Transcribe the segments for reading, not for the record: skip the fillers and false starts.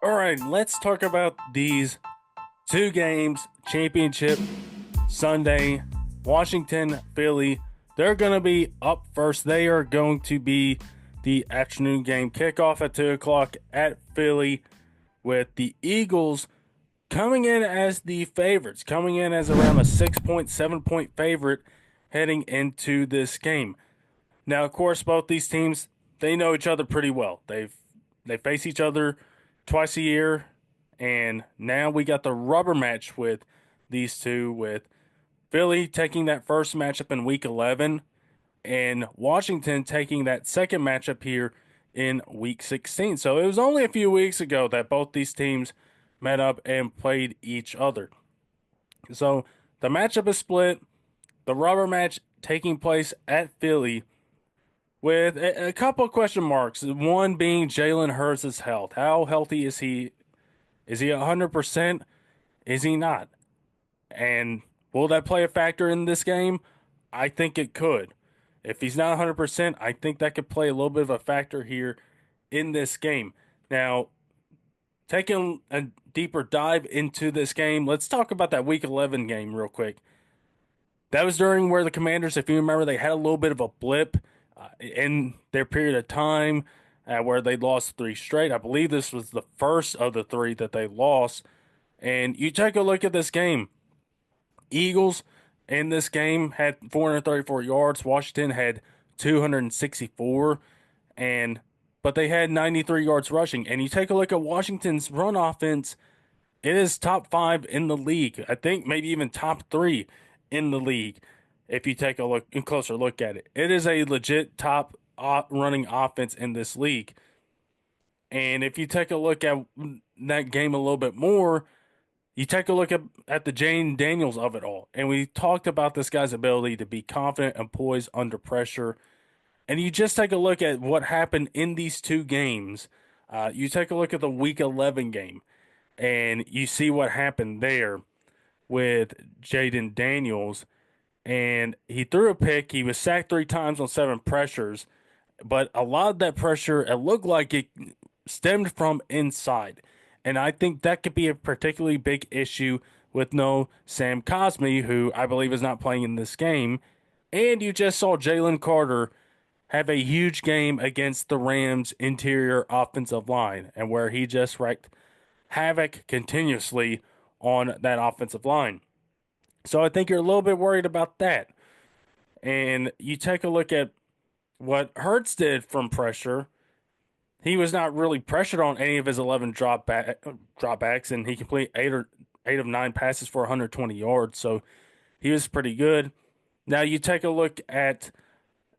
All right, let's talk about these two games. Championship Sunday, Washington, Philly. They're going to be up first. They are going to be the afternoon game kickoff at 2 o'clock at Philly, with the Eagles coming in as the favorites, coming in as around a 6 point, 7 point favorite heading into this game. Now, of course, both these teams, they know each other pretty well. They face each other twice a year, and now we got the rubber match with these two, with Philly taking that first matchup in week 11 and Washington taking that second matchup here in week 16. So it was only a few weeks ago that both these teams met up and played each other. So the matchup is split, the rubber match taking place at Philly with a couple of question marks. One being Jalen Hurts' health. How healthy is he? Is he 100%? Is he not? And will that play a factor in this game? I think it could. If he's not 100%, I think that could play a little bit of a factor here in this game. Now, taking a deeper dive into this game, let's talk about that Week 11 game real quick. That was during where the Commanders, if you remember, they had a little bit of a blip in their period of time where they lost three straight. I believe this was the first of the three that they lost. And you take a look at this game. Eagles in this game had 434 yards. Washington had 264, but they had 93 yards rushing. And you take a look at Washington's run offense, it is top five in the league. I think maybe even top three in the league. If you take a closer look at it, it is a legit top running offense in this league. And if you take a look at that game a little bit more, you take a look at the Jayden Daniels of it all. And we talked about this guy's ability to be confident and poised under pressure. And you just take a look at what happened in these two games. You take a look at the Week 11 game, and you see what happened there with Jayden Daniels. And he threw a pick. He was sacked 3 times on 7 pressures. But a lot of that pressure, it looked like it stemmed from inside. And I think that could be a particularly big issue with no Sam Cosmi, who I believe is not playing in this game. And you just saw Jalen Carter have a huge game against the Rams' interior offensive line, and where he just wreaked havoc continuously on that offensive line. So I think you're a little bit worried about that. And you take a look at what Hurts did from pressure. He was not really pressured on any of his 11 dropbacks, and he completed 8 of 9 passes for 120 yards. So he was pretty good. Now you take a look at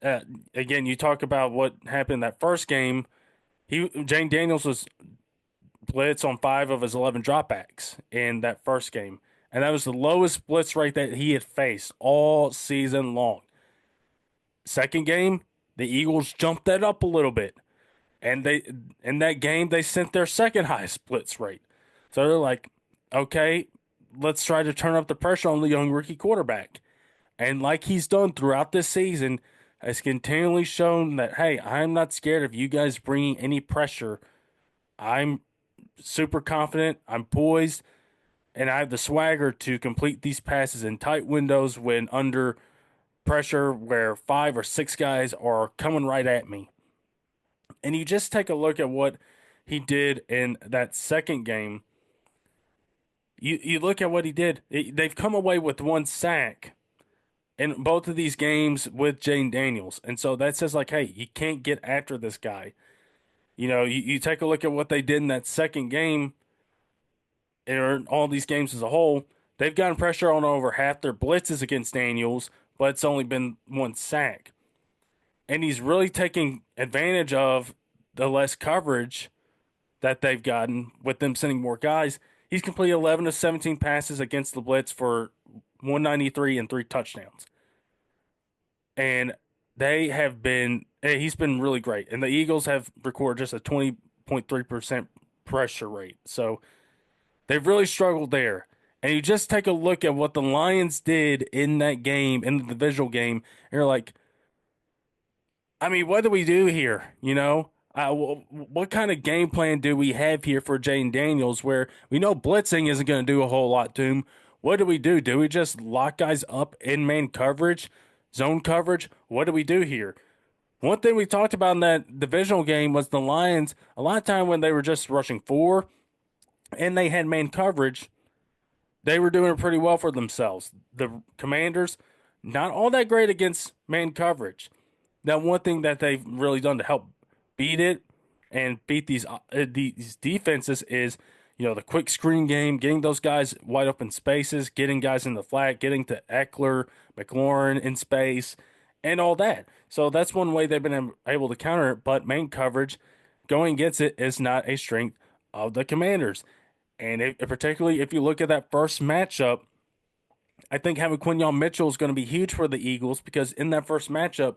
again. You talk about what happened in that first game. Jayden Daniels was blitz on 5 of his 11 dropbacks in that first game, and that was the lowest blitz rate that he had faced all season long. Second game, the Eagles jumped that up a little bit. And they in that game they sent their second highest blitz rate. So they're like, okay, let's try to turn up the pressure on the young rookie quarterback. And like he's done throughout this season, has continually shown that, hey, I'm not scared of you guys bringing any pressure. I'm super confident, I'm poised, and I have the swagger to complete these passes in tight windows when under pressure where 5 or 6 guys are coming right at me. And you just take a look at what he did in that second game. You look at what he did. They've come away with 1 sack in both of these games with Jayden Daniels. And so that says, like, hey, you can't get after this guy. You take a look at what they did in that second game, or all these games as a whole. They've gotten pressure on over half their blitzes against Daniels, but it's only been 1 sack. And he's really taking advantage of the less coverage that they've gotten with them sending more guys. He's completed 11 of 17 passes against the blitz for 193 and 3 touchdowns. And he's been really great. And the Eagles have recorded just a 20.3% pressure rate. So they've really struggled there. And you just take a look at what the Lions did in that game, in the divisional game, and you're like, I mean, what do we do here? what kind of game plan do we have here for Jayden Daniels where we know blitzing isn't going to do a whole lot to him? What do we do? Do we just lock guys up in man coverage, zone coverage? What do we do here? One thing we talked about in that divisional game was the Lions, a lot of time when they were just rushing four and they had man coverage, they were doing pretty well for themselves. The Commanders, not all that great against man coverage. Now, one thing that they've really done to help beat it and beat these defenses is, the quick screen game, getting those guys wide open spaces, getting guys in the flat, getting to Eckler, McLaurin in space, and all that. So that's one way they've been able to counter it. But main coverage, going against it, is not a strength of the Commanders. And particularly if you look at that first matchup, I think having Quinyon Mitchell is going to be huge for the Eagles because in that first matchup,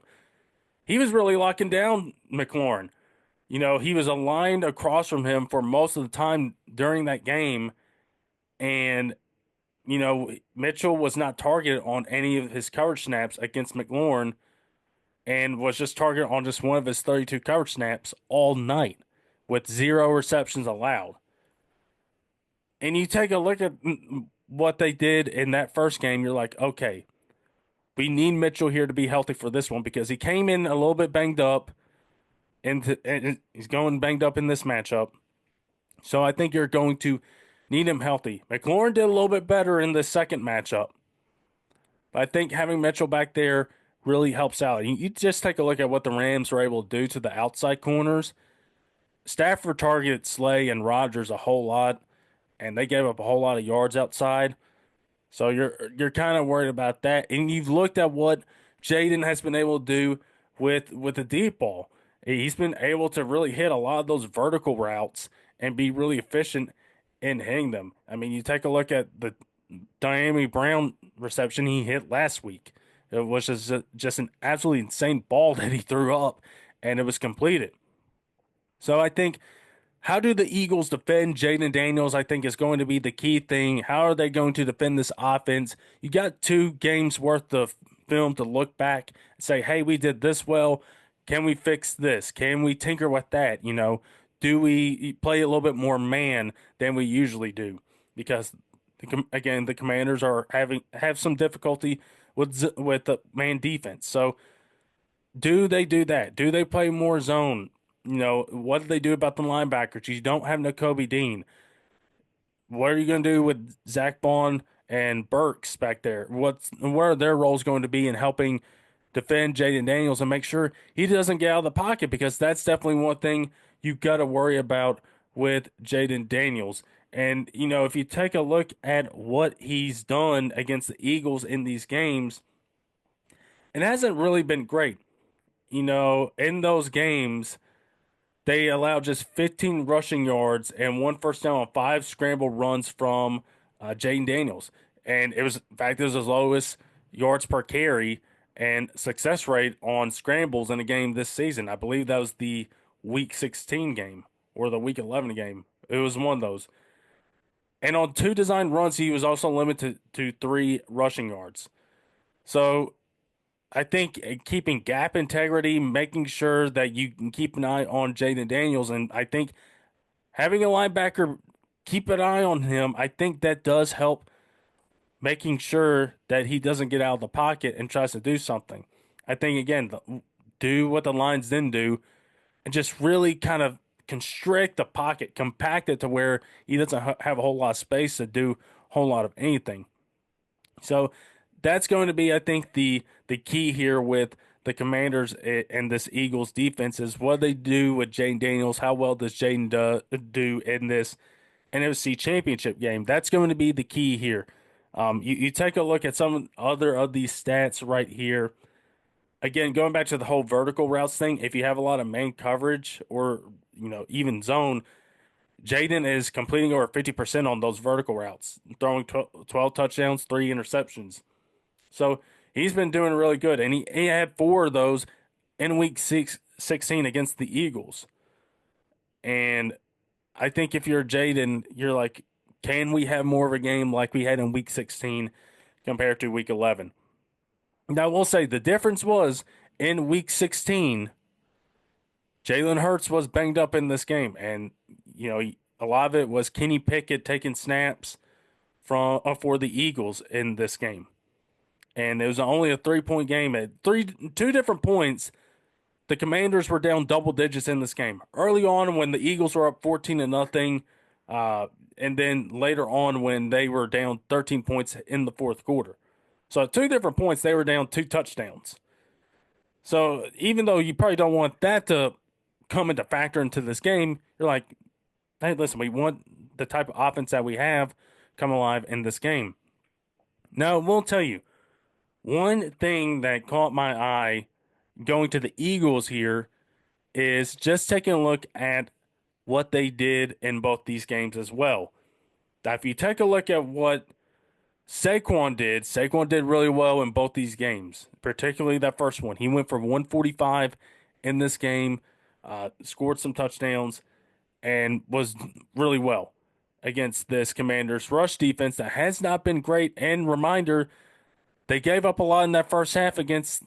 he was really locking down McLaurin. He was aligned across from him for most of the time during that game. And, Mitchell was not targeted on any of his coverage snaps against McLaurin and was just targeted on just one of his 32 coverage snaps all night with 0 receptions allowed. And you take a look at what they did in that first game, you're like, okay, we need Mitchell here to be healthy for this one because he came in a little bit banged up and he's going banged up in this matchup. So I think you're going to need him healthy. McLaurin did a little bit better in the second matchup. But I think having Mitchell back there really helps out. You just take a look at what the Rams were able to do to the outside corners. Stafford targeted Slay and Rodgers a whole lot, and they gave up a whole lot of yards outside. So you're kind of worried about that. And you've looked at what Jayden has been able to do with the deep ball. He's been able to really hit a lot of those vertical routes and be really efficient in hitting them. I mean, you take a look at the Diami Brown reception he hit last week. It was just an absolutely insane ball that he threw up, and it was completed. So I think how do the Eagles defend Jayden Daniels, I think, is going to be the key thing. How are they going to defend this offense? You got 2 games worth of film to look back and say, hey, we did this well. Can we fix this? Can we tinker with that? Do we play a little bit more man than we usually do? Because, again, the Commanders have some difficulty with the man defense. So do they do that? Do they play more zone? What do they do about the linebackers? You don't have Nakobe Dean. What are you going to do with Zach Bond and Burks back there? What are their roles going to be in helping defend Jayden Daniels and make sure he doesn't get out of the pocket? Because that's definitely one thing you've got to worry about with Jayden Daniels. And, if you take a look at what he's done against the Eagles in these games, it hasn't really been great. In those games, they allowed just 15 rushing yards and 1 first down on 5 scramble runs from Jayden Daniels. And in fact, it was his lowest yards per carry and success rate on scrambles in a game this season. I believe that was the Week 16 game or the Week 11 game. It was one of those. And on 2 designed runs, he was also limited to 3 rushing yards. So I think keeping gap integrity, making sure that you can keep an eye on Jayden Daniels, and I think having a linebacker keep an eye on him, I think that does help making sure that he doesn't get out of the pocket and tries to do something. I think, again, do what the Lions didn't do and just really kind of constrict the pocket, compact it to where he doesn't have a whole lot of space to do a whole lot of anything. So that's going to be, I think, the key here with the Commanders and this Eagles defense is what they do with Jayden Daniels. How well does Jayden do in this NFC Championship game? That's going to be the key here. You take a look at some other of these stats right here. Again, going back to the whole vertical routes thing, if you have a lot of man coverage or even zone, Jayden is completing over 50% on those vertical routes, throwing 12 touchdowns, 3 interceptions. So he's been doing really good, and he had 4 of those in Week 16 against the Eagles. And I think if you're Jayden, you're like, can we have more of a game like we had in Week 16 compared to Week 11? Now, I will say the difference was in Week 16, Jalen Hurts was banged up in this game, and a lot of it was Kenny Pickett taking snaps for the Eagles in this game, and it was only a 3-point game. At two different points, the Commanders were down double digits in this game. Early on, when the Eagles were up 14-0, uh, and then later on when they were down 13 points in the fourth quarter. So at two different points, they were down 2 touchdowns. So even though you probably don't want that to come into factor into this game, you're like, hey, listen, we want the type of offense that we have come alive in this game. Now, we'll tell you one thing that caught my eye going to the Eagles here is just taking a look at what they did in both these games as well. Now, if you take a look at what Saquon did really well in both these games, particularly that first one. He went for 145 in this game, scored some touchdowns, and was really well against this Commanders rush defense that has not been great. And reminder, they gave up a lot in that first half against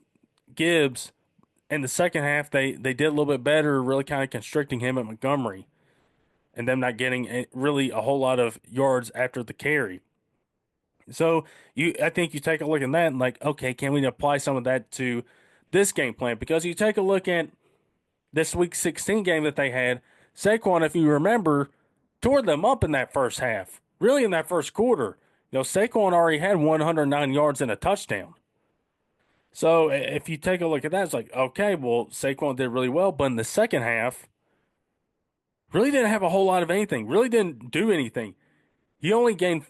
Gibbs. In the second half, they did a little bit better, really kind of constricting him at Montgomery and them not getting really a whole lot of yards after the carry. So I think you take a look at that and like, okay, can we apply some of that to this game plan? Because you take a look at this Week 16 game that they had, Saquon, if you remember, tore them up in that first half. Really, in that first quarter, Saquon already had 109 yards and a touchdown. So if you take a look at that, it's like, okay, well, Saquon did really well, but in the second half, really didn't have a whole lot of anything. Really didn't do anything. He only gained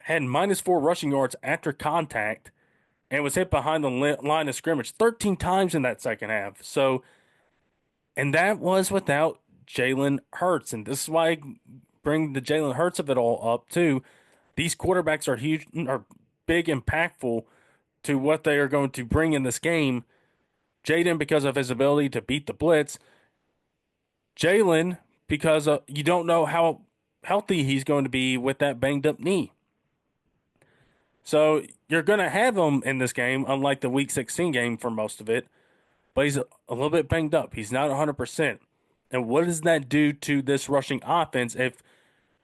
had -4 rushing yards after contact, and was hit behind the line of scrimmage 13 times in that second half. So, and that was without Jalen Hurts, and this is why I bring the Jalen Hurts of it all up too. These quarterbacks are huge, are big, impactful to what they are going to bring in this game. Jayden, because of his ability to beat the blitz. Jalen, because you don't know how healthy he's going to be with that banged up knee. So you're going to have him in this game, unlike the Week 16 game for most of it, but he's a little bit banged up. He's not 100%. And what does that do to this rushing offense if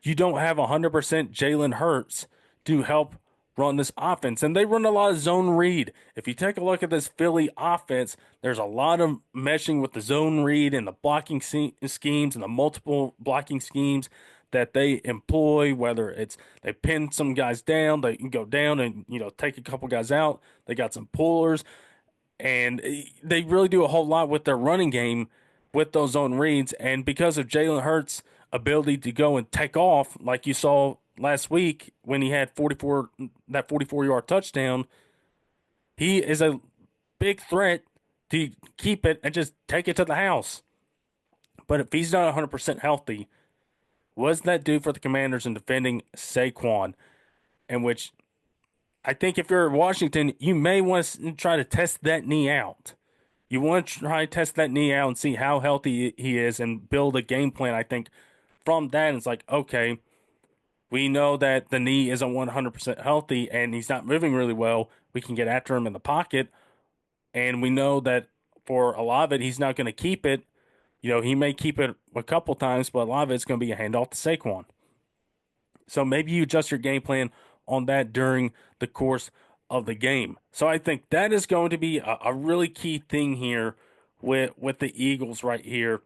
you don't have 100% Jalen Hurts to help run this offense? And they run a lot of zone read. If you take a look at this Philly offense, there's a lot of meshing with the zone read and the blocking schemes and the multiple blocking schemes that they employ, whether it's they pin some guys down, they can go down and take a couple guys out. They got some pullers, and they really do a whole lot with their running game with those zone reads. And because of Jalen Hurts' ability to go and take off, like you saw last week when he had 44-yard touchdown, he is a big threat to keep it and just take it to the house. But if he's not 100% healthy, what does that do for the Commanders in defending Saquon? In which I think if you're Washington, you may want to try to test that knee out. You want to try to test that knee out and see how healthy he is and build a game plan, I think, from that. It's like, okay, we know that the knee isn't 100% healthy and he's not moving really well. We can get after him in the pocket. And we know that for a lot of it, he's not going to keep it. He may keep it a couple times, but a lot of it's going to be a handoff to Saquon. So maybe you adjust your game plan on that during the course of the game. So I think that is going to be a really key thing here with the Eagles right here.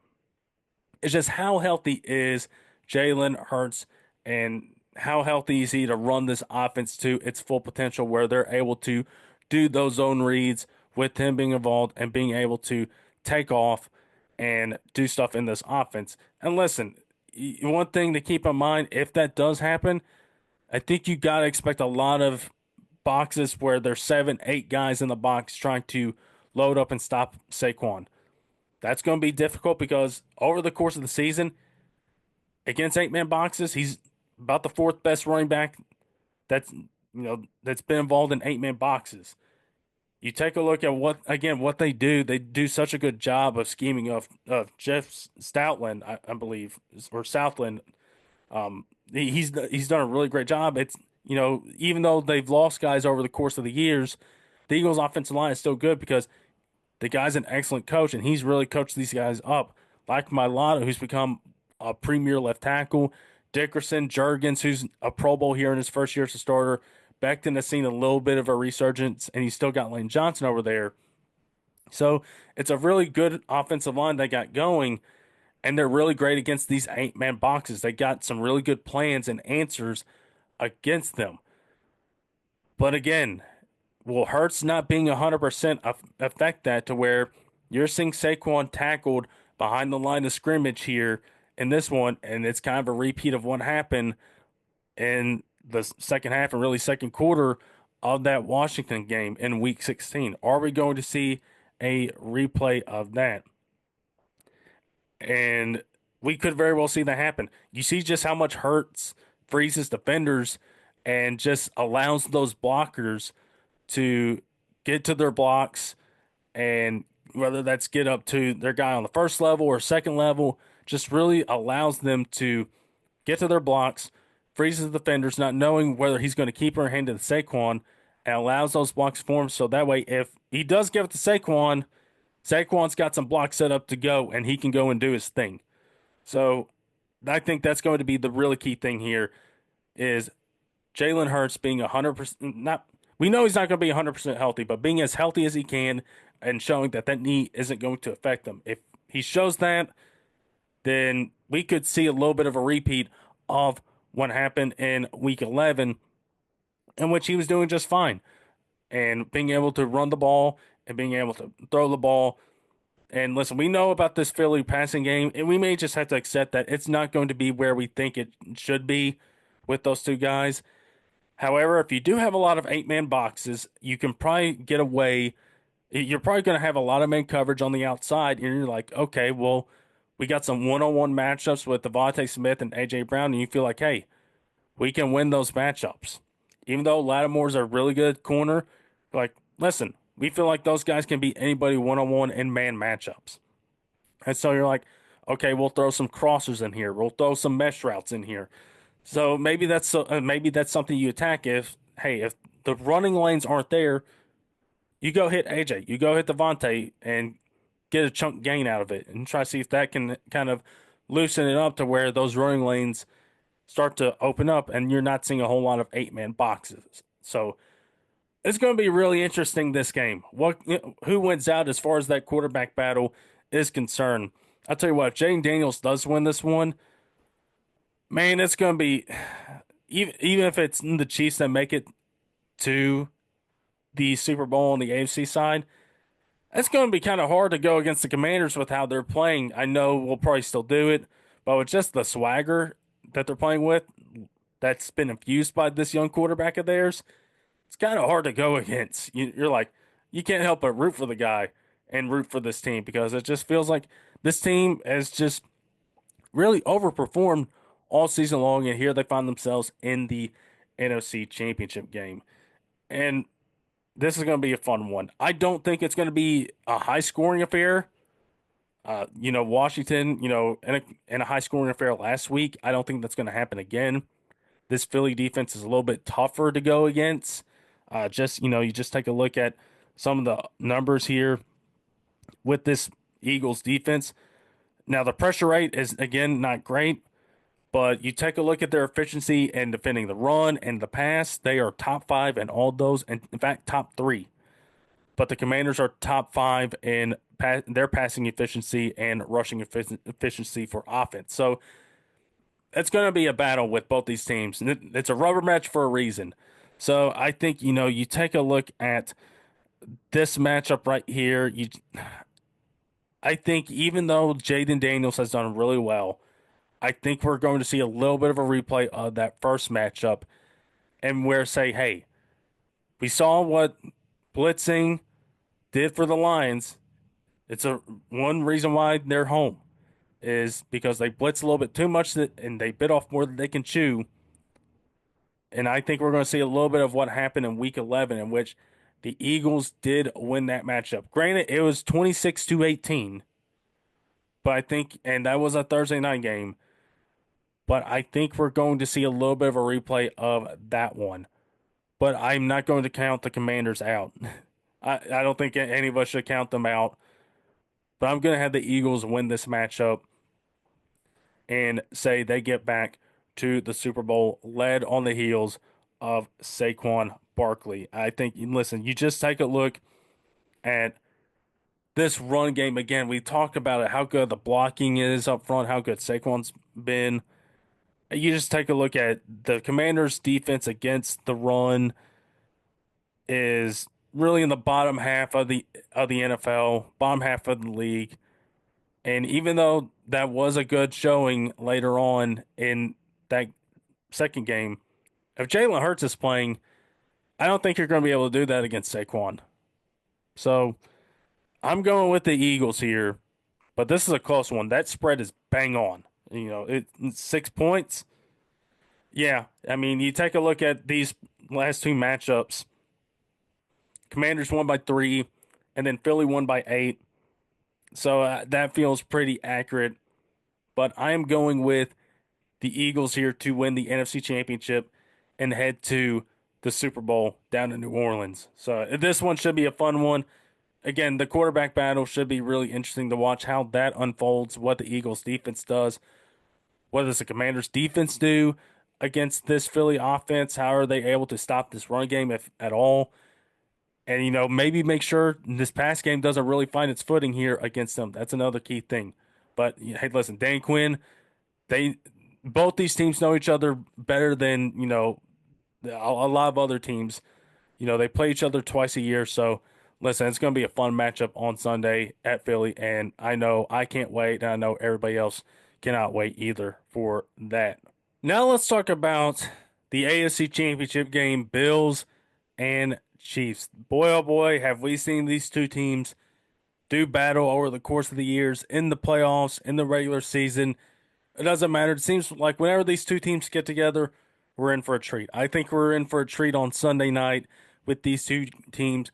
It's just how healthy is Jalen Hurts and how healthy is he to run this offense to its full potential where they're able to do those zone reads with him being involved and being able to take off and do stuff in this offense. And listen, one thing to keep in mind, if that does happen, I think you got to expect a lot of boxes where there's 7, 8 guys in the box trying to load up and stop Saquon. That's going to be difficult because over the course of the season, against 8-man boxes, he's about the 4th best running back that's been involved in 8-man boxes. You take a look at what they do. They do such a good job of scheming of Jeff Stoutland, I believe, or Southland. He's done a really great job. It's even though they've lost guys over the course of the years, the Eagles' offensive line is still good because the guy's an excellent coach, and he's really coached these guys up. Like Mailata, who's become a premier left tackle, Dickerson, Jurgens, who's a Pro Bowl here in his first year as a starter. Becton has seen a little bit of a resurgence, and he's still got Lane Johnson over there. So it's a really good offensive line they got going, and they're really great against these eight-man boxes. They got some really good plans and answers against them. But again, will Hurts not being 100% affect that to where you're seeing Saquon tackled behind the line of scrimmage here in this one, and it's kind of a repeat of what happened in the second half and really second quarter of that Washington game in Week 16? Are we going to see a replay of that? And we could very well see that happen. You see just how much Hurts freezes defenders and just allows those blockers to get to their blocks, and whether that's get up to their guy on the first level or second level, just really allows them to get to their blocks, freezes the defenders, not knowing whether he's going to keep her hand to the Saquon, and allows those blocks to form. So that way, if he does give it to Saquon, Saquon's got some blocks set up to go, and he can go and do his thing. So I think that's going to be the really key thing here is Jalen Hurts being 100%, not, we know he's not going to be 100% healthy, but being as healthy as he can and showing that that knee isn't going to affect him. If he shows that, then we could see a little bit of a repeat of what happened in Week 11, in which he was doing just fine and being able to run the ball and being able to throw the ball. And listen, we know about this Philly passing game, and we may just have to accept that it's not going to be where we think it should be with those two guys. However, if you do have a lot of eight-man boxes, you can probably get away. You're probably going to have a lot of man coverage on the outside, and you're like, okay, well, we got some one-on-one matchups with Devontae Smith and A.J. Brown, and you feel like, hey, we can win those matchups. Even though Lattimore's a really good corner, like, listen, we feel like those guys can beat anybody one-on-one in man matchups. And so you're like, okay, we'll throw some crossers in here. We'll throw some mesh routes in here. So maybe that's something you attack if, hey, if the running lanes aren't there, you go hit AJ, you go hit Devontae and get a chunk gain out of it and try to see if that can kind of loosen it up to where those running lanes start to open up and you're not seeing a whole lot of eight-man boxes. So it's going to be really interesting this game. Who wins out as far as that quarterback battle is concerned? I'll tell you what, if Jayden Daniels does win this one, man, it's going to be, even if it's the Chiefs that make it to the Super Bowl on the AFC side, it's going to be kind of hard to go against the Commanders with how they're playing. I know we'll probably still do it, but with just the swagger that they're playing with, that's been infused by this young quarterback of theirs, it's kind of hard to go against. You're like, you can't help but root for the guy and root for this team because it just feels like this team has just really overperformed all season long, and here they find themselves in the NFC Championship game. And this is going to be a fun one. I don't think it's going to be a high-scoring affair. Washington, in a high-scoring affair last week, I don't think that's going to happen again. This Philly defense is a little bit tougher to go against. You just take a look at some of the numbers here with this Eagles defense. Now, the pressure rate is, again, not great, but you take a look at their efficiency in defending the run and the pass. They are top 5 in all those, and in fact, top 3. But the Commanders are top 5 in their passing efficiency and rushing efficiency for offense. So it's going to be a battle with both these teams. It's a rubber match for a reason. So I think, you take a look at this matchup right here. I think even though Jayden Daniels has done really well, I think we're going to see a little bit of a replay of that first matchup and where say, hey, we saw what blitzing did for the Lions. It's one reason why they're home is because they blitz a little bit too much and they bit off more than they can chew. And I think we're going to see a little bit of what happened in Week 11 in which the Eagles did win that matchup. Granted, it was 26-18, but I think, and that was a Thursday night game, but I think we're going to see a little bit of a replay of that one. But I'm not going to count the Commanders out. I don't think any of us should count them out. But I'm going to have the Eagles win this matchup and say they get back to the Super Bowl led on the heels of Saquon Barkley. I think, listen, you just take a look at this run game again. We talked about it, how good the blocking is up front, how good Saquon's been. You just take a look at the Commanders' defense against the run is really in the bottom half of the NFL, bottom half of the league. And even though that was a good showing later on in that second game, if Jalen Hurts is playing, I don't think you're going to be able to do that against Saquon. So I'm going with the Eagles here, but this is a close one. That spread is bang on. It's 6 points. Yeah, I mean, you take a look at these last two matchups. Commanders won by 3, and then Philly won by 8. So that feels pretty accurate. But I am going with the Eagles here to win the NFC Championship and head to the Super Bowl down in New Orleans. So this one should be a fun one. Again, the quarterback battle should be really interesting to watch how that unfolds, what the Eagles defense does, what does the Commanders defense do against this Philly offense? How are they able to stop this run game, if at all? And, maybe make sure this pass game doesn't really find its footing here against them. That's another key thing. But, hey, listen, Dan Quinn, they both these teams know each other better than, a lot of other teams. They play each other twice a year. So, listen, it's going to be a fun matchup on Sunday at Philly. And I know I can't wait. And I know everybody else cannot wait either for that. Now, let's talk about the AFC Championship game, Bills and Chiefs. Boy, oh boy, have we seen these two teams do battle over the course of the years in the playoffs, in the regular season. It doesn't matter. It seems like whenever these two teams get together, we're in for a treat. I think we're in for a treat on Sunday night with these two teams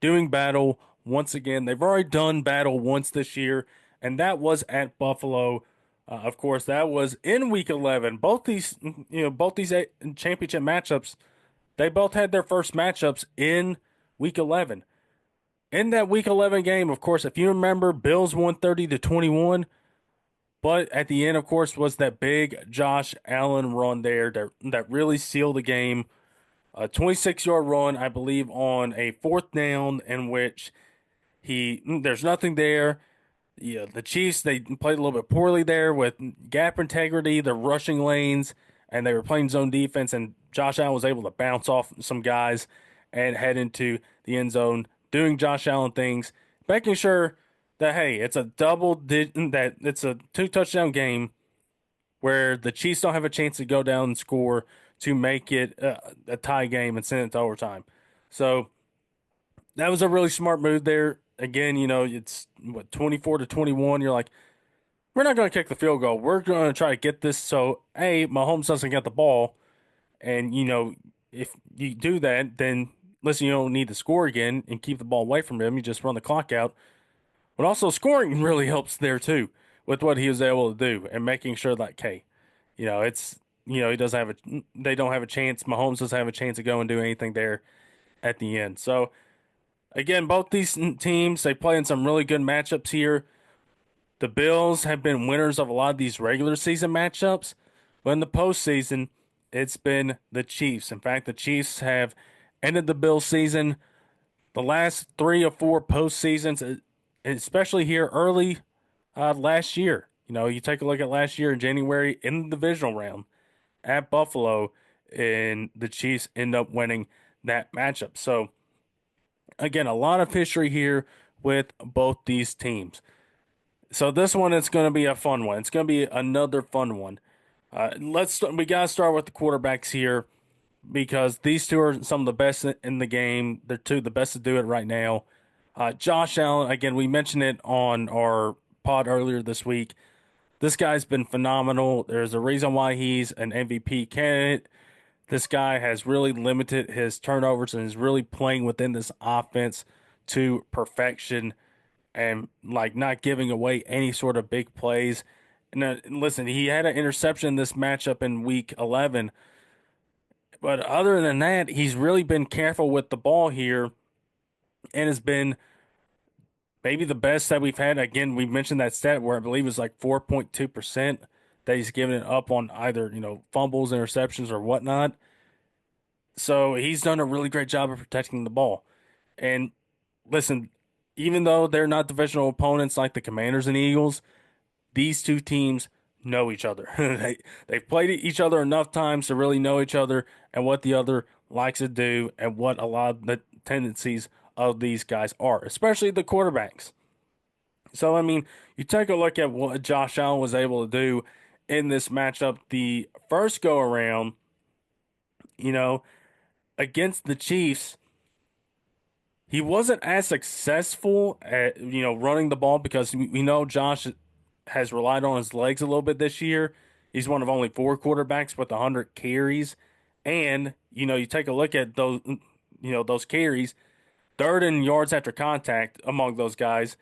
doing battle once again. They've already done battle once this year, and that was at Buffalo. Of course, that was in Week 11. Both these championship matchups, they both had their first matchups in Week 11. In that Week 11 game, of course, if you remember, Bills won 30-21. But at the end, of course, was that big Josh Allen run there that really sealed the game. A 26-yard run, I believe, on a fourth down in which there's nothing there. Yeah, the Chiefs, they played a little bit poorly there with gap integrity, the rushing lanes, and they were playing zone defense, and Josh Allen was able to bounce off some guys and head into the end zone, doing Josh Allen things, making sure that, hey, that it's a two-touchdown game where the Chiefs don't have a chance to go down and score to make it a tie game and send it to overtime. So that was a really smart move there. Again, it's 24-21. You're like, we're not going to kick the field goal. We're going to try to get this so Mahomes doesn't get the ball. And if you do that, then listen, you don't need to score again and keep the ball away from him. You just run the clock out. But also scoring really helps there too with what he was able to do and making sure that it's he doesn't have they don't have a chance. Mahomes doesn't have a chance to go and do anything there at the end. So again, both these teams, they play in some really good matchups here. The Bills have been winners of a lot of these regular season matchups, but in the postseason, it's been the Chiefs. In fact, the Chiefs have ended the Bills season the last 3 or 4 postseasons, especially here early last year. You take a look at last year in January in the divisional round at Buffalo, and the Chiefs end up winning that matchup. So, again, a lot of history here with both these teams. So this one is going to be a fun one. It's going to be another fun one. We got to start with the quarterbacks here because these two are some of the best in the game. They're two of the best to do it right now. Josh Allen, again, we mentioned it on our pod earlier this week. This guy's been phenomenal. There's a reason why he's an MVP candidate. This guy has really limited his turnovers and is really playing within this offense to perfection and like not giving away any sort of big plays. And listen, he had an interception in this matchup in Week 11, but other than that, he's really been careful with the ball here and has been maybe the best that we've had. Again, we mentioned that stat where I believe it's like 4.2% that he's given it up on either, fumbles, interceptions, or whatnot. So he's done a really great job of protecting the ball. And listen, even though they're not divisional opponents like the Commanders and Eagles, these two teams know each other. They've played each other enough times to really know each other and what the other likes to do and what a lot of the tendencies of these guys are, especially the quarterbacks. So, I mean, you take a look at what Josh Allen was able to do in this matchup the first go around, you know, against the Chiefs. He wasn't as successful at, running the ball because we know Josh has relied on his legs a little bit this year. He's one of only four quarterbacks with 100 carries. And, you take a look at those carries, third in yards after contact among those guys,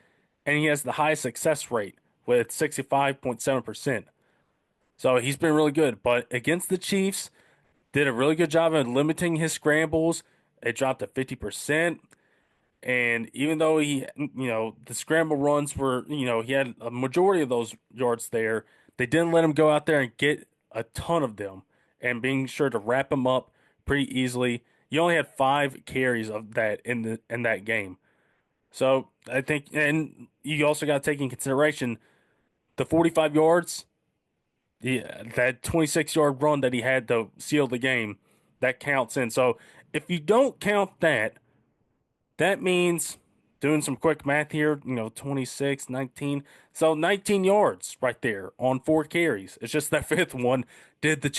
and he has the highest success rate with 65.7%. So he's been really good. But against the Chiefs, did a really good job of limiting his scrambles. It dropped to 50%. And even though the scramble runs were, he had a majority of those yards there, they didn't let him go out there and get a ton of them and being sure to wrap him up pretty easily. You only had 5 carries of that in that game. So I think, and you also got to take in consideration the 45 yards, that 26-yard run that he had to seal the game, that counts in. So if you don't count that, that means doing some quick math here, 26, 19. So 19 yards right there on 4 carries. It's just that fifth one did the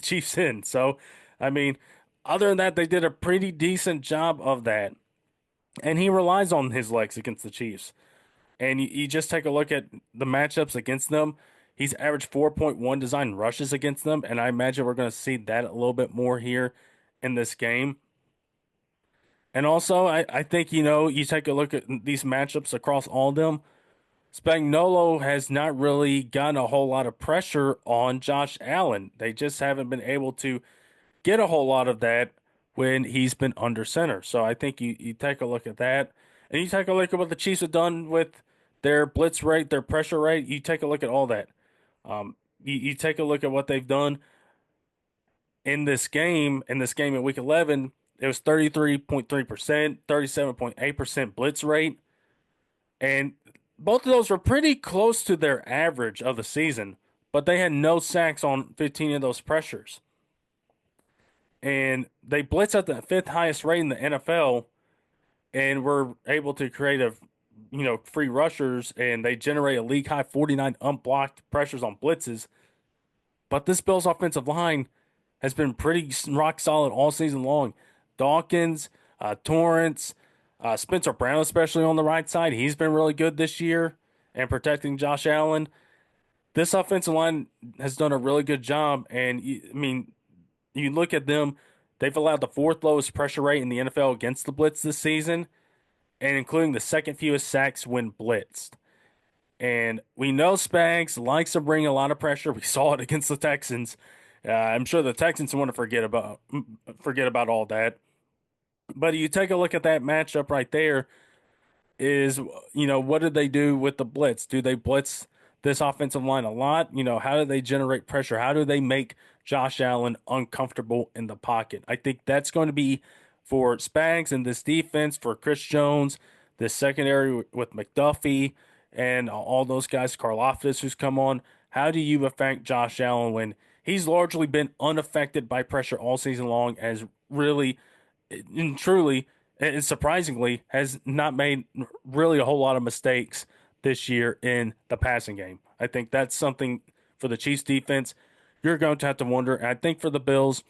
Chiefs in. So, I mean, other than that, they did a pretty decent job of that. And he relies on his legs against the Chiefs. And you just take a look at the matchups against them. He's averaged 4.1 design rushes against them. And I imagine we're going to see that a little bit more here in this game. And also, I think, you take a look at these matchups across all of them. Spagnuolo has not really gotten a whole lot of pressure on Josh Allen. They just haven't been able to get a whole lot of that when he's been under center. So I think you take a look at that. And you take a look at what the Chiefs have done with their blitz rate, their pressure rate. You take a look at all that. You take a look at what they've done in week 11. It was 33.3%, 37.8% blitz rate. And both of those were pretty close to their average of the season, but they had no sacks on 15 of those pressures. And they blitz at the fifth highest rate in the NFL and were able to create free rushers, and they generate a league high 49 unblocked pressures on blitzes. But this Bills offensive line has been pretty rock solid all season long. Dawkins, Torrance, Spencer Brown, especially on the right side, he's been really good this year and protecting Josh Allen. This offensive line has done a really good job. And you look at them, they've allowed the fourth lowest pressure rate in the NFL against the blitz this season, and including the second fewest sacks when blitzed. And we know Spags likes to bring a lot of pressure. We saw it against the Texans. I'm sure the Texans want to forget about all that. But you take a look at that matchup right there. Is what did they do with the blitz? Do they blitz this offensive line a lot? How do they generate pressure? How do they make Josh Allen uncomfortable in the pocket? I think that's going to be for Spags and this defense, for Chris Jones, this secondary with McDuffie and all those guys, Karlaftis who's come on. How do you affect Josh Allen when he's largely been unaffected by pressure all season long, as really and truly and surprisingly has not made really a whole lot of mistakes this year in the passing game? I think that's something for the Chiefs defense you're going to have to wonder. And I think for the Bills,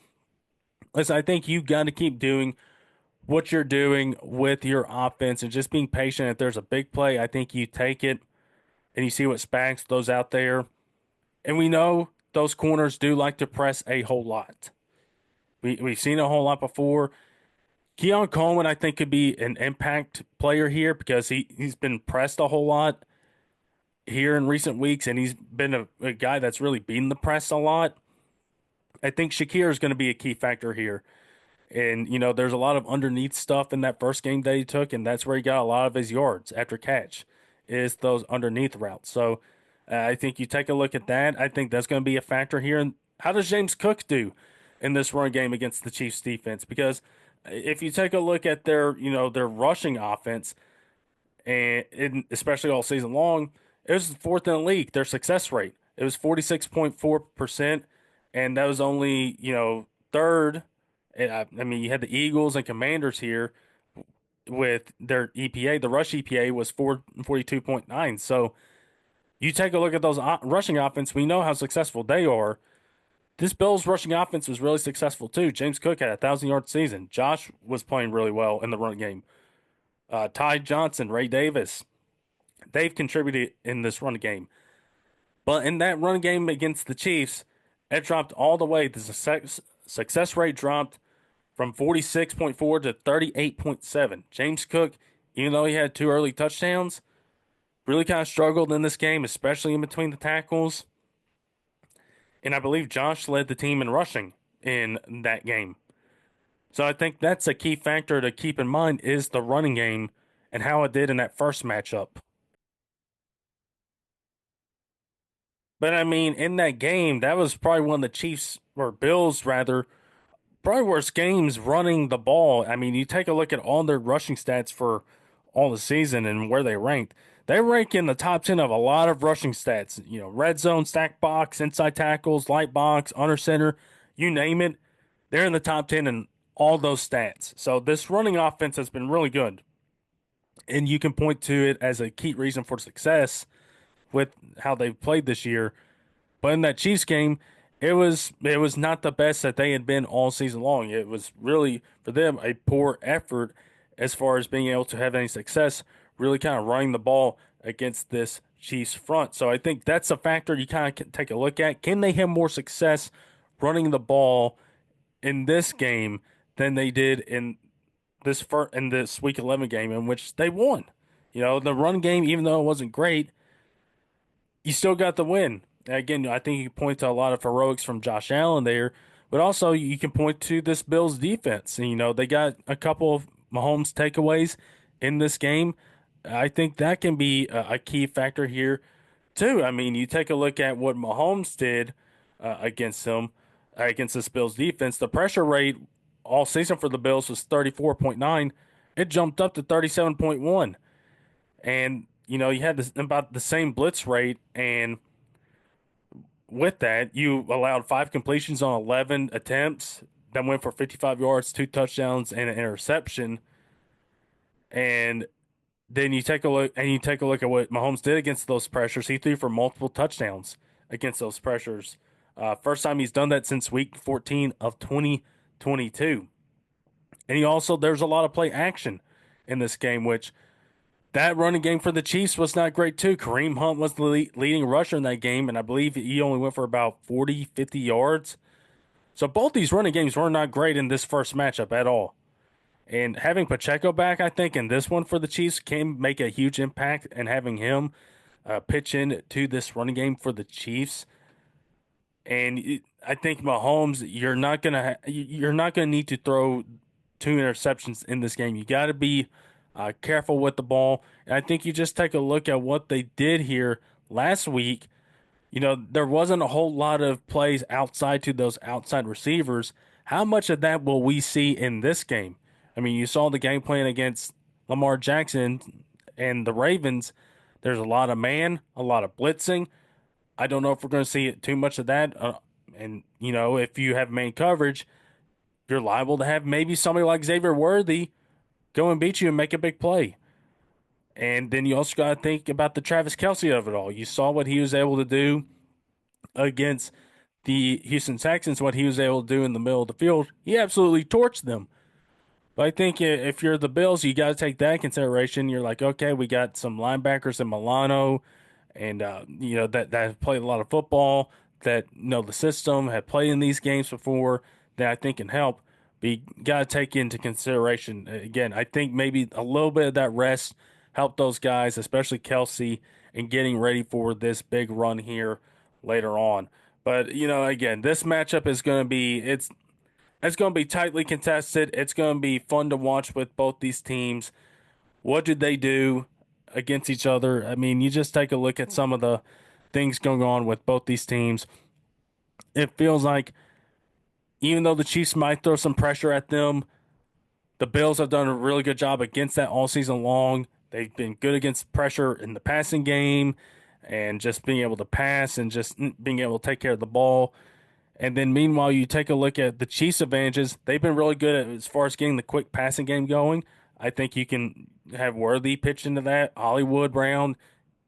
listen, I think you got to keep doing what you're doing with your offense and just being patient. If there's a big play, I think you take it and you see what Spags throws out there. And we know those corners do like to press a whole lot. We've seen a whole lot before. Keon Coleman, I think, could be an impact player here because he's been pressed a whole lot here in recent weeks, and he's been a guy that's really beaten the press a lot. I think Shakir is going to be a key factor here. And, there's a lot of underneath stuff in that first game that he took, and that's where he got a lot of his yards after catch, is those underneath routes. So I think you take a look at that. I think that's going to be a factor here. And how does James Cook do in this run game against the Chiefs defense? Because if you take a look at their rushing offense, especially all season long, it was fourth in the league. Their success rate, it was 46.4%, and that was only third. I mean, you had the Eagles and Commanders here with their EPA. The rush EPA was 42.9. So you take a look at those rushing offense. We know how successful they are. This Bills rushing offense was really successful too. James Cook had a 1,000-yard season. Josh was playing really well in the run game. Ty Johnson, Ray Davis, they've contributed in this run game. But in that run game against the Chiefs, it dropped all the way. The success rate dropped from 46.4 to 38.7. James Cook, even though he had two early touchdowns, really kind of struggled in this game, especially in between the tackles. And I believe Josh led the team in rushing in that game. So I think that's a key factor to keep in mind is the running game and how it did in that first matchup. But I mean, in that game, that was probably one of the Chiefs or Bills rather probably worst games running the ball. I mean, you take a look at all their rushing stats for all the season and where they ranked. They rank in the top 10 of a lot of rushing stats. Red zone, stack box, inside tackles, light box, under center, you name it. They're in the top 10 in all those stats. So this running offense has been really good. And you can point to it as a key reason for success with how they've played this year. But in that Chiefs game, it was not the best that they had been all season long. It was really for them a poor effort as far as being able to have any success, really kind of running the ball against this Chiefs front. So I think that's a factor you kind of can take a look at. Can they have more success running the ball in this game than they did in this Week 11 game in which they won? The run game, even though it wasn't great, you still got the win. Again, I think you can point to a lot of heroics from Josh Allen there, but also you can point to this Bills defense. And, they got a couple of Mahomes takeaways in this game. I think that can be a key factor here, too. I mean, you take a look at what Mahomes did against them, against this Bills defense. The pressure rate all season for the Bills was 34.9. It jumped up to 37.1. And, you had about the same blitz rate, and with that, you allowed five completions on 11 attempts that went for 55 yards, two touchdowns, and an interception. And then you take a look at what Mahomes did against those pressures. He threw for multiple touchdowns against those pressures. First time he's done that since week 14 of 2022. And there's a lot of play action in this game, which that running game for the Chiefs was not great too. Kareem Hunt was the leading rusher in that game, and I believe he only went for about 40, 50 yards. So both these running games were not great in this first matchup at all. And having Pacheco back, I think, in this one for the Chiefs can make a huge impact, and having him pitch in to this running game for the Chiefs. I think Mahomes, you're not gonna need to throw two interceptions in this game. You got to be careful with the ball. And I think you just take a look at what they did here last week. There wasn't a whole lot of plays outside to those outside receivers. How much of that will we see in this game? I mean, you saw the game plan against Lamar Jackson and the Ravens. There's a lot of man, a lot of blitzing. I don't know if we're going to see too much of that. If you have main coverage, you're liable to have maybe somebody like Xavier Worthy go and beat you and make a big play. And then you also got to think about the Travis Kelce of it all. You saw what he was able to do against the Houston Texans, what he was able to do in the middle of the field. He absolutely torched them. But I think if you're the Bills, you got to take that in consideration. You're like, okay, we got some linebackers in Milano, and that have played a lot of football, that know the system, have played in these games before, that I think can help. But you got to take into consideration again. I think maybe a little bit of that rest helped those guys, especially Kelsey, in getting ready for this big run here later on. But again, this matchup is going to be It's going to be tightly contested. It's going to be fun to watch with both these teams. What did they do against each other? I mean, you just take a look at some of the things going on with both these teams. It feels like even though the Chiefs might throw some pressure at them, the Bills have done a really good job against that all season long. They've been good against pressure in the passing game and just being able to pass and just being able to take care of the ball. And then meanwhile, you take a look at the Chiefs' advantages. They've been really good at as far as getting the quick passing game going. I think you can have Worthy pitch into that. Hollywood Brown,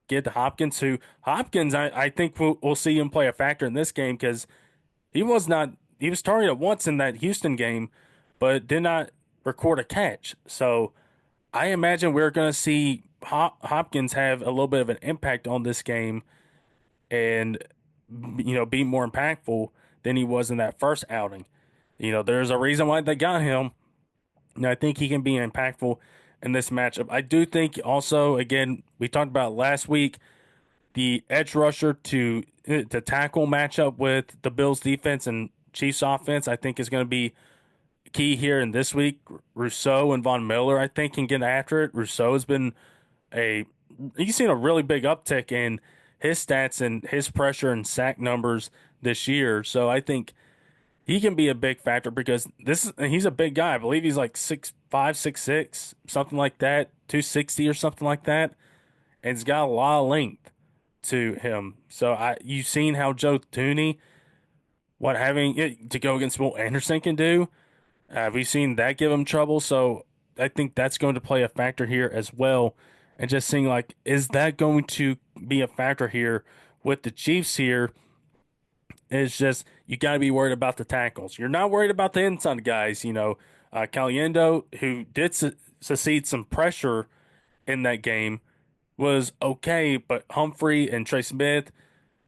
get to Hopkins, who Hopkins, I think we'll see him play a factor in this game because he was targeted once in that Houston game, but did not record a catch. So I imagine we're going to see Hopkins have a little bit of an impact on this game and, be more impactful than he was in that first outing. There's a reason why they got him. And I think he can be impactful in this matchup. I do think also, again, we talked about last week, the edge rusher to tackle matchup with the Bills defense and Chiefs offense, I think is going to be key here in this week. Rousseau and Von Miller, I think, can get after it. Rousseau has been he's seen a really big uptick in his stats and his pressure and sack numbers this year. So I think he can be a big factor because he's a big guy. I believe he's like 6'5", 6'6", something like that, 260 or something like that. And he's got a lot of length to him. So you've seen how Joe Thuney, what having it to go against Will Anderson can do. We've seen that give him trouble. So I think that's going to play a factor here as well. And just seeing like, is that going to be a factor here with the Chiefs here? It's just you got to be worried about the tackles. You're not worried about the inside guys. Caliendo, who did succeed some pressure in that game, was okay, but Humphrey and Trey Smith,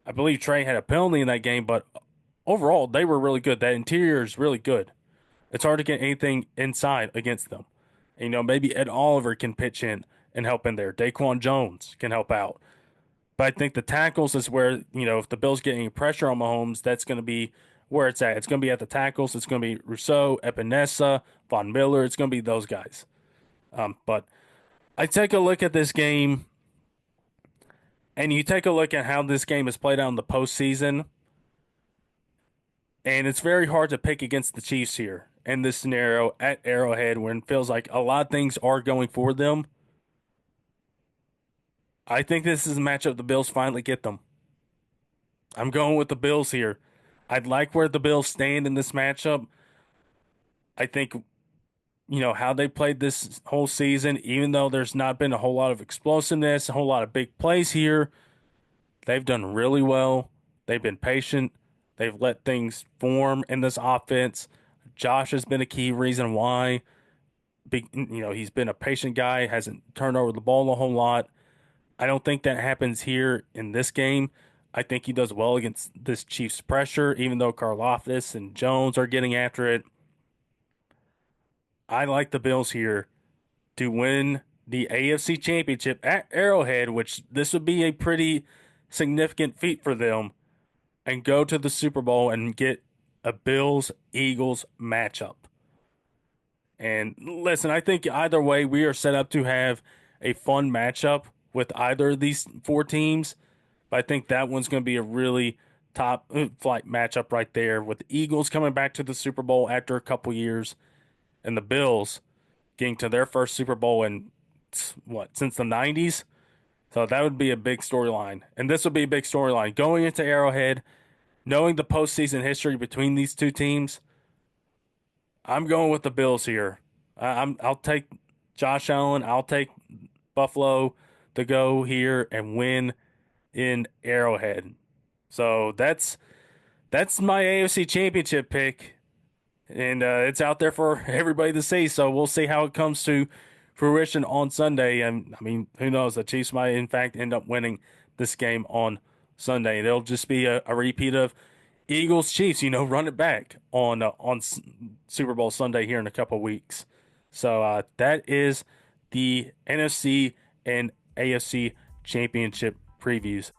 I believe Trey had a penalty in that game, but overall they were really good. That interior is really good. It's hard to get anything inside against them. Maybe Ed Oliver can pitch in and help in there. Daquan Jones can help out. But I think the tackles is where, if the Bills get any pressure on Mahomes, that's going to be where it's at. It's going to be at the tackles. It's going to be Rousseau, Epinesa, Von Miller. It's going to be those guys. But I take a look at this game, and you take a look at how this game is played out in the postseason, and it's very hard to pick against the Chiefs here in this scenario at Arrowhead when it feels like a lot of things are going for them. I think this is a matchup the Bills finally get them. I'm going with the Bills here. I'd like where the Bills stand in this matchup. I think, how they played this whole season, even though there's not been a whole lot of explosiveness, a whole lot of big plays here, they've done really well. They've been patient. They've let things form in this offense. Josh has been a key reason why. He's been a patient guy, hasn't turned over the ball a whole lot. I don't think that happens here in this game. I think he does well against this Chiefs pressure, even though Karlaftis and Jones are getting after it. I like the Bills here to win the AFC Championship at Arrowhead, which this would be a pretty significant feat for them, and go to the Super Bowl and get a Bills-Eagles matchup. And listen, I think either way, we are set up to have a fun matchup with either of these four teams. But I think that one's going to be a really top flight matchup right there with the Eagles coming back to the Super Bowl after a couple years and the Bills getting to their first Super Bowl in since the 90s. So that would be a big storyline. And this would be a big storyline going into Arrowhead, knowing the postseason history between these two teams. I'm going with the Bills here. I'll take Josh Allen. I'll take Buffalo to go here and win in Arrowhead. So that's my AFC Championship pick, and it's out there for everybody to see. So we'll see how it comes to fruition on Sunday. And I mean, who knows? The Chiefs might in fact end up winning this game on Sunday. It'll just be a repeat of Eagles Chiefs. Run it back on Super Bowl Sunday here in a couple weeks. So that is the NFC and AFC Championship previews.